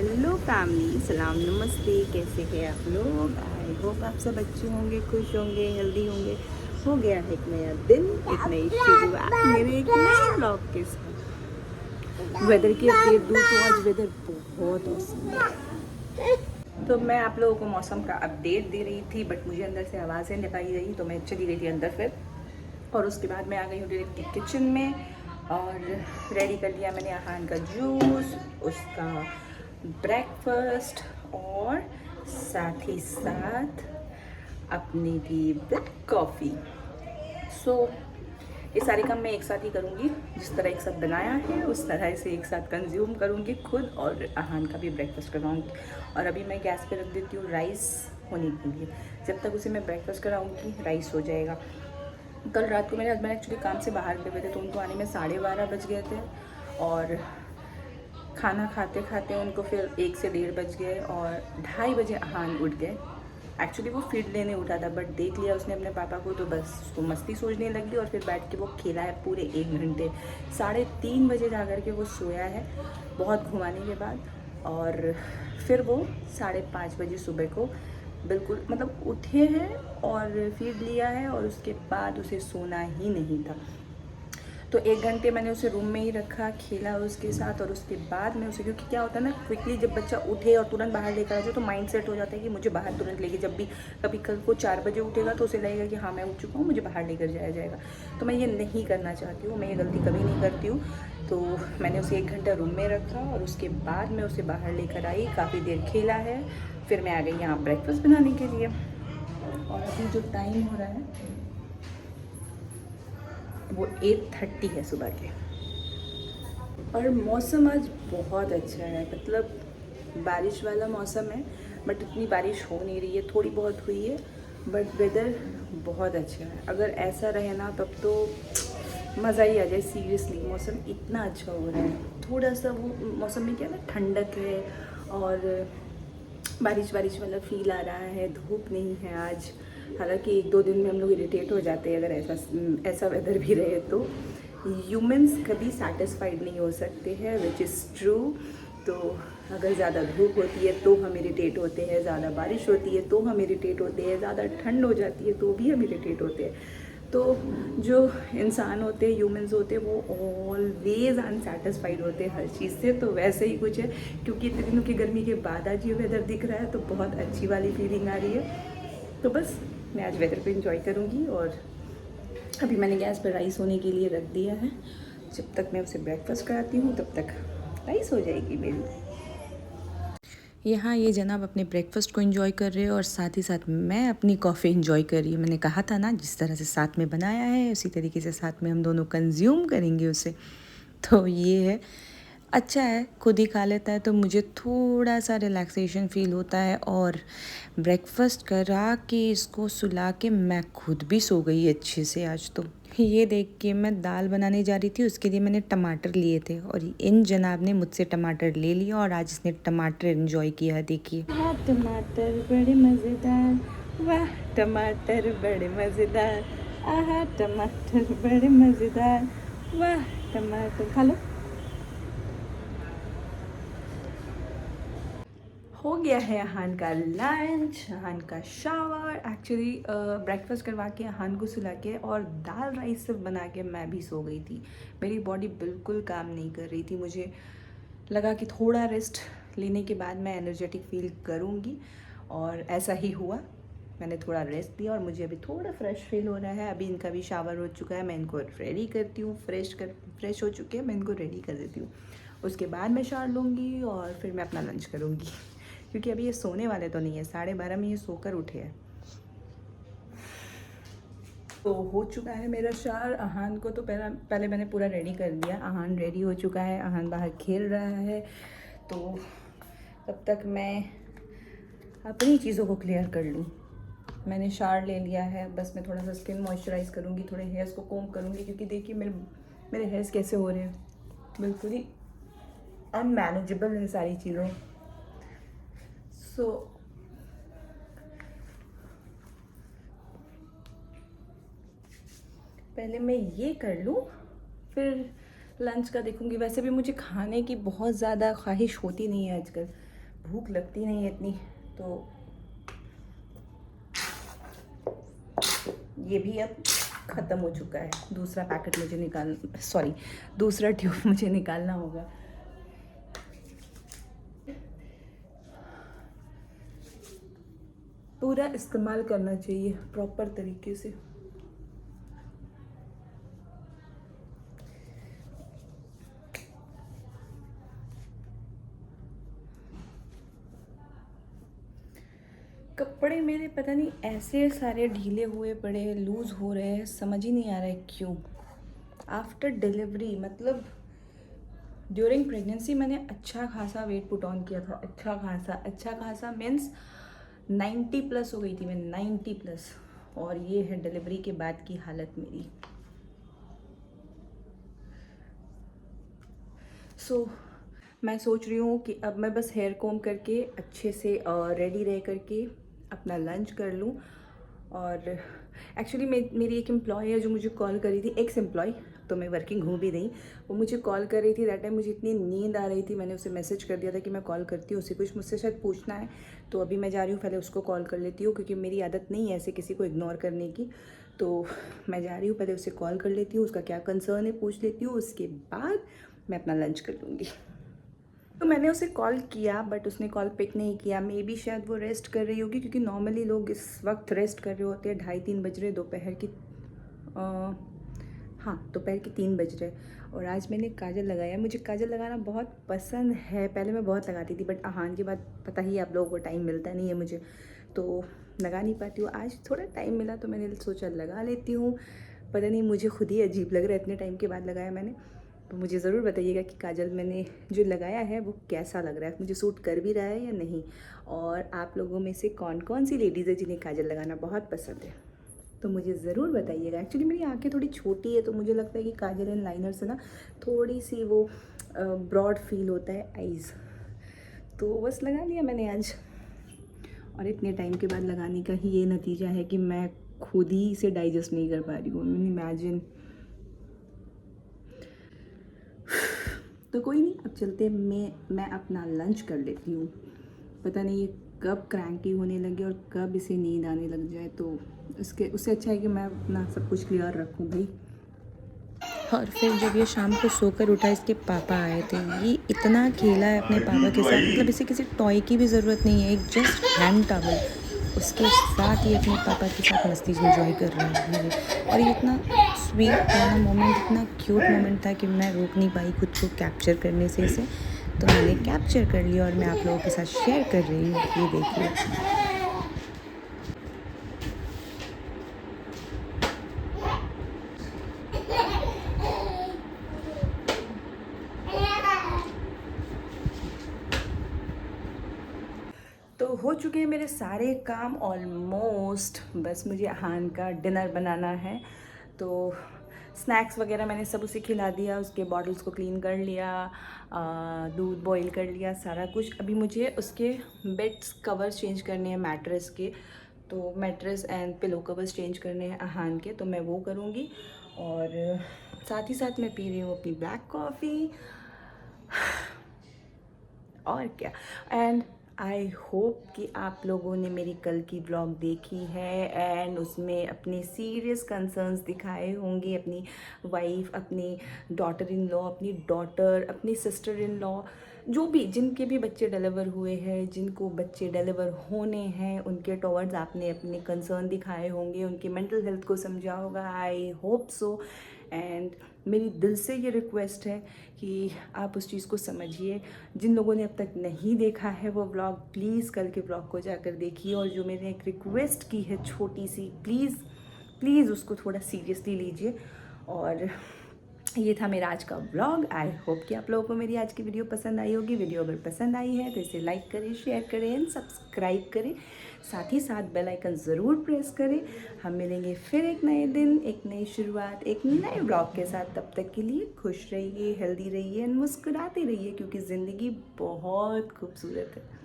Hello family, सलाम नमस्ते। कैसे हैं आप लोग? आई होप आप सब अच्छे होंगे, खुश होंगे, हेल्दी होंगे। हो गया है एक नया दिन, एक नई शुरुआत मेरे एक नए ब्लॉग के साथ। वेदर की अपडेट दूँ तो आज वेदर बहुत औसम है। तो मैं आप लोगों को मौसम का अपडेट दे रही थी, बट मुझे अंदर से आवाज़ें निकाली रही, तो मैं चली गई थी अंदर फिर। और उसके बाद मैं आ गई हूँ डायरेक्टली किचन में और रेडी कर लिया मैंने आहान का जूस, उसका ब्रेकफास्ट और साथ ही साथ अपनी ली ब्लैक कॉफ़ी। सो ये सारे काम मैं एक साथ ही करूँगी। जिस तरह एक साथ बनाया है उस तरह से एक साथ कंज्यूम करूँगी खुद, और आहान का भी ब्रेकफास्ट करवाऊँगी। और अभी मैं गैस पे रख देती हूँ राइस होने के लिए। जब तक उसे मैं ब्रेकफास्ट कराऊँगी राइस हो जाएगा। कल रात को मेरे हस्बैंड एक्चुअली काम से बाहर गए हुए थे, तो उनको आने में 12:30 बज गए थे। और खाना खाते खाते उनको फिर 1 से 1:30 बज गए और 2:30 बजे आहान उठ गए। एक्चुअली वो फीड लेने उठा था, बट देख लिया उसने अपने पापा को, तो बस उसको मस्ती सूझने लगी और फिर बैठ के वो खेला है पूरे 1 घंटे। 3:30 बजे जा कर के वो सोया है बहुत घुमाने के बाद। और फिर वो 5:30 बजे सुबह को बिल्कुल मतलब उठे हैं और फीड लिया है, और उसके बाद उसे सोना ही नहीं था। तो 1 घंटे मैंने उसे रूम में ही रखा, खेला उसके साथ। और उसके बाद मैं उसे, क्योंकि क्या होता है ना, क्विकली जब बच्चा उठे और तुरंत बाहर लेकर आ जाए तो माइंड सेट हो जाता है कि मुझे बाहर तुरंत लेके, जब भी कभी कल को 4 बजे उठेगा तो उसे लगेगा कि हाँ मैं उठ चुका हूँ, मुझे बाहर लेकर जाया जाएगा। तो मैं ये नहीं करना चाहती हूँ, मैं ये गलती कभी नहीं करती हूँ। तो मैंने उसे 1 घंटा रूम में रखा और उसके बाद मैं उसे बाहर लेकर आई, काफ़ी देर खेला है। फिर मैं आ गई यहाँ ब्रेकफास्ट बनाने के लिए। और अभी जो टाइम हो रहा है वो 8:30 है सुबह के। और मौसम आज बहुत अच्छा है, मतलब बारिश वाला मौसम है, बट इतनी बारिश हो नहीं रही है, थोड़ी बहुत हुई है, बट वेदर बहुत अच्छा है। अगर ऐसा रहे ना तब तो मज़ा ही आ जाए। सीरियसली मौसम इतना अच्छा हो रहा है। थोड़ा सा वो मौसम में क्या है ना, ठंडक है और बारिश बारिश वाला फील आ रहा है। धूप नहीं है आज, हालांकि 1-2 दिन में हम लोग इरिटेट हो जाते हैं अगर ऐसा वेदर भी रहे तो। ह्यूमंस कभी सेटिस्फाइड नहीं हो सकते हैं, विच इज़ ट्रू। तो अगर ज़्यादा धूप होती है तो हम इरिटेट होते हैं, ज़्यादा बारिश होती है तो हम इरिटेट होते हैं, ज़्यादा ठंड हो जाती है तो भी हम इरिटेट होते हैं। तो जो इंसान होते हैं, ह्यूमंस होते हैं, वो ऑलवेज अनसेटिस्फाइड होते हैं हर चीज़ से। तो वैसे ही कुछ है, क्योंकि इतने दिनों की गर्मी के बाद आज ये वेदर दिख रहा है तो बहुत अच्छी वाली फीलिंग आ रही है। तो बस मैं आज वेदर को एंजॉय करूँगी। और अभी मैंने गैस पर राइस होने के लिए रख दिया है। जब तक मैं उसे ब्रेकफास्ट कराती हूँ तब तक राइस हो जाएगी मेरी। यहाँ ये जनाब अपने ब्रेकफास्ट को एंजॉय कर रहे हैं और साथ ही साथ मैं अपनी कॉफ़ी एंजॉय कर रही हूँ। मैंने कहा था ना, जिस तरह से साथ में बनाया है उसी तरीके से साथ में हम दोनों कंज्यूम करेंगे उसे। तो ये है, अच्छा है, खुद ही खा लेता है तो मुझे थोड़ा सा रिलैक्सेशन फ़ील होता है। और ब्रेकफास्ट करा के इसको सुला के मैं खुद भी सो गई अच्छे से आज। तो ये देख के मैं दाल बनाने जा रही थी, उसके लिए मैंने टमाटर लिए थे और इन जनाब ने मुझसे टमाटर ले लिया और आज इसने टमाटर एंजॉय किया है। देखिए, वाह टमाटर बड़े मज़ेदार, वाह टमाटर बड़े मज़ेदार, आहा टमाटर बड़े मज़ेदार, वाह टमाटर। खा लो। हो गया है आहान का लंच, आहान का शावर। एक्चुअली ब्रेकफास्ट करवा के आहान को सुला के और दाल राइस सिर्फ बना के मैं भी सो गई थी। मेरी बॉडी बिल्कुल काम नहीं कर रही थी। मुझे लगा कि थोड़ा रेस्ट लेने के बाद मैं एनर्जेटिक फील करूँगी, और ऐसा ही हुआ। मैंने थोड़ा रेस्ट दिया और मुझे अभी थोड़ा फ्रेश फील हो रहा है। अभी इनका भी शावर हो चुका है, मैं इनको रेडी करती हूँ। फ्रेश हो चुके हैं, मैं इनको रेडी कर देती हूँ। उसके बाद मैं शावर लूँगी और फिर मैं अपना लंच करूँगी, क्योंकि अभी ये सोने वाले तो नहीं है। 12:30 में ये सोकर उठे हैं। तो हो चुका है मेरा शावर। आहान को तो पहले मैंने पूरा रेडी कर दिया। आहान रेडी हो चुका है, आहान बाहर खेल रहा है। तो तब तक मैं अपनी चीज़ों को क्लियर कर लूँ। मैंने शावर ले लिया है, बस मैं थोड़ा सा स्किन मॉइस्चराइज करूँगी, थोड़े हेयर्स को कोम करूँगी, क्योंकि देखिए मेरे हेयर्स कैसे हो रहे हैं, बिल्कुल ही अनमैनेजेबल है सारी चीज़ों। सो पहले मैं ये कर लूँ, फिर लंच का देखूँगी। वैसे भी मुझे खाने की बहुत ज़्यादा ख्वाहिश होती नहीं है आजकल, भूख लगती नहीं है इतनी, तो ये भी अब ख़त्म हो चुका है। दूसरा पैकेट मुझे दूसरा ट्यूब मुझे निकालना होगा। पूरा इस्तेमाल करना चाहिए प्रॉपर तरीके से। कपड़े मेरे पता नहीं ऐसे सारे ढीले हुए पड़े, लूज़ हो रहे हैं, समझ ही नहीं आ रहा है क्यों। आफ्टर डिलीवरी मतलब ड्यूरिंग प्रेगनेंसी मैंने अच्छा खासा वेट पुट ऑन किया था। अच्छा खासा मीन्स 90 प्लस हो गई थी मैं, 90 प्लस। और ये है डिलीवरी के बाद की हालत मेरी। मैं सोच रही हूँ कि अब मैं बस हेयर कॉम करके अच्छे से रेडी रह करके अपना लंच कर लूँ। और एक्चुअली मेरी एक एम्प्लॉय है जो मुझे कॉल करी थी, एक्स एम्प्लॉय, तो मैं वर्किंग हूँ भी नहीं, वो मुझे कॉल कर रही थी। दैट टाइम मुझे इतनी नींद आ रही थी, मैंने उसे मैसेज कर दिया था कि मैं कॉल करती हूँ, उसे कुछ मुझसे शायद पूछना है। तो अभी मैं जा रही हूँ, पहले उसको कॉल कर लेती हूँ, क्योंकि मेरी आदत नहीं है ऐसे किसी को इग्नोर करने की। तो मैं जा रही हूँ, पहले उसे कॉल कर लेती हूँ, उसका क्या कंसर्न है पूछ लेती हूँ, उसके बाद मैं अपना लंच कर लूँगी। तो मैंने उसे कॉल किया बट उसने कॉल पिक नहीं किया। मे बी शायद वो रेस्ट कर रही होगी, क्योंकि नॉर्मली लोग इस वक्त रेस्ट कर रहे होते हैं। 2:30-3 बज रहे दोपहर की, हाँ दोपहर के 3 बज रहे। और आज मैंने काजल लगाया। मुझे काजल लगाना बहुत पसंद है, पहले मैं बहुत लगाती थी, बट अहान के बाद पता ही आप लोगों को टाइम मिलता नहीं है मुझे, तो लगा नहीं पाती हूँ। आज थोड़ा टाइम मिला तो मैंने सोचा लगा लेती हूँ। पता नहीं मुझे खुद ही अजीब लग रहा है, इतने टाइम के बाद लगाया मैंने। तो मुझे ज़रूर बताइएगा कि काजल मैंने जो लगाया है वो कैसा लग रहा है, मुझे सूट कर भी रहा है या नहीं। और आप लोगों में से कौन कौन सी लेडीज़ है जिन्हें काजल लगाना बहुत पसंद है, तो मुझे ज़रूर बताइएगा। एक्चुअली मेरी आंखें थोड़ी छोटी है, तो मुझे लगता है कि काजल एंड लाइनर से ना थोड़ी सी वो ब्रॉड फील होता है आईज़। तो बस लगा लिया मैंने आज, और इतने टाइम के बाद लगाने का ही ये नतीजा है कि मैं खुद ही इसे डाइजेस्ट नहीं कर पा रही हूँ। इमेजिन। तो कोई नहीं, अब चलते मैं अपना लंच कर लेती हूँ। पता नहीं ये कब क्रैंकी होने लगे और कब इसे नींद आने लग जाए, तो उससे अच्छा है कि मैं अपना सब कुछ क्लियर रखूँ भाई। और फिर जब ये शाम को सोकर उठा, इसके पापा आए थे। ये इतना खेला है अपने पापा के साथ, मतलब इसे किसी टॉय की भी ज़रूरत नहीं है, एक जस्ट हैंड टॉवल, उसके साथ ये अपने पापा के साथ मस्ती एंजॉय कर रहा है। और ये इतना स्वीट था ना मोमेंट, इतना क्यूट मोमेंट था कि मैं रोक नहीं पाई खुद को कैप्चर करने से इसे। तो मैंने कैप्चर कर लिया और मैं आप लोगों के साथ शेयर कर रही हूँ। ये देखिए। तो हो चुके हैं मेरे सारे काम ऑलमोस्ट, बस मुझे अहान का डिनर बनाना है। तो स्नैक्स वगैरह मैंने सब उसे खिला दिया, उसके बॉटल्स को क्लीन कर लिया, दूध बॉईल कर लिया, सारा कुछ। अभी मुझे उसके बेड्स कवर्स चेंज करने हैं मैट्रेस के, तो mattress and pillow covers change करने हैं अहान के, तो मैं वो करूँगी। और साथ ही साथ मैं पी रही हूँ अपनी ब्लैक कॉफ़ी, और क्या। एंड आई होप कि आप लोगों ने मेरी कल की व्लॉग देखी है एंड उसमें अपने सीरियस कंसर्न्स दिखाए होंगे। अपनी वाइफ, अपनी डॉटर इन लॉ, अपनी डॉटर, अपनी सिस्टर इन लॉ, जो भी जिनके भी बच्चे डिलीवर हुए हैं, जिनको बच्चे डिलीवर होने हैं, उनके टॉवर्ड्स आपने अपने कंसर्न दिखाए होंगे, उनकी मेंटल हेल्थ को समझा होगा। I hope so. एंड मेरी दिल से ये रिक्वेस्ट है कि आप उस चीज़ को समझिए। जिन लोगों ने अब तक नहीं देखा है वो व्लॉग, प्लीज़ कल के व्लॉग को जाकर देखिए। और जो मैंने एक रिक्वेस्ट की है छोटी सी, प्लीज़ उसको थोड़ा सीरियसली लीजिए। और ये था मेरा आज का व्लॉग। आई होप कि आप लोगों को मेरी आज की वीडियो पसंद आई होगी। वीडियो अगर पसंद आई है तो इसे लाइक करें, शेयर करें एंड सब्सक्राइब करें। साथ ही साथ बेल आइकन ज़रूर प्रेस करें। हम मिलेंगे फिर एक नए दिन, एक नई शुरुआत, एक नए व्लॉग के साथ। तब तक के लिए खुश रहिए, हेल्दी रहिए एंड मुस्कुराते रहिए, क्योंकि ज़िंदगी बहुत खूबसूरत है।